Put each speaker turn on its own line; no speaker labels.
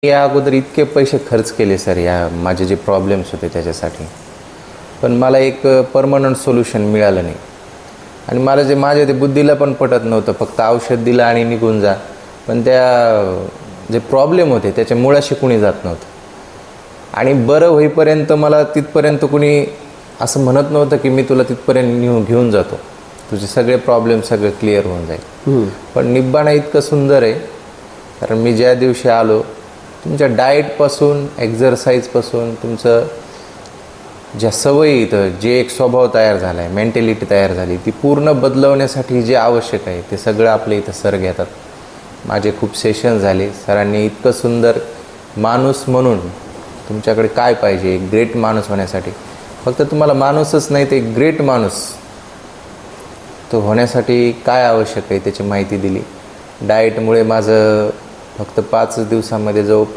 या अगोदर इतके पैसे खर्च केले सर या माझे जे प्रॉब्लेम्स होते त्याच्यासाठी, पण मला एक परमनंट सोल्युशन मिळालं नाही. आणि मला जे माझ्या ते बुद्धीला पण पटत नव्हतं. फक्त औषध दिलं आणि निघून जा, पण त्या जे प्रॉब्लेम होते त्याच्या मुळाशी कुणी जात नव्हतं. आणि बरं होईपर्यंत मला तिथपर्यंत कुणी असं म्हणत नव्हतं की मी तुला तिथपर्यंत घेऊन जातो, तुझे सगळे प्रॉब्लेम सगळे क्लिअर होऊन जाईल. पण निब्बाणा इतकं सुंदर आहे, कारण मी ज्या दिवशी आलो, तुमच्या डाएटपासून एक्झरसाईजपासून तुमचं ज्या सवयी इथं जे एक स्वभाव तयार झाला आहे, मेंटॅलिटी तयार झाली, ती पूर्ण बदलवण्यासाठी जे आवश्यक आहे ते सगळं आपल्या इथं सर घेतात. माझे खूप सेशन झाले. सरांनी इतकं सुंदर माणूस म्हणून तुमच्याकडे काय पाहिजे, एक ग्रेट माणूस होण्यासाठी, फक्त तुम्हाला माणूसच नाही ते ग्रेट माणूस तो होण्यासाठी काय आवश्यक आहे त्याची माहिती दिली. डाएटमुळे माझं फक्त 5 दिवसामध्ये जवळपास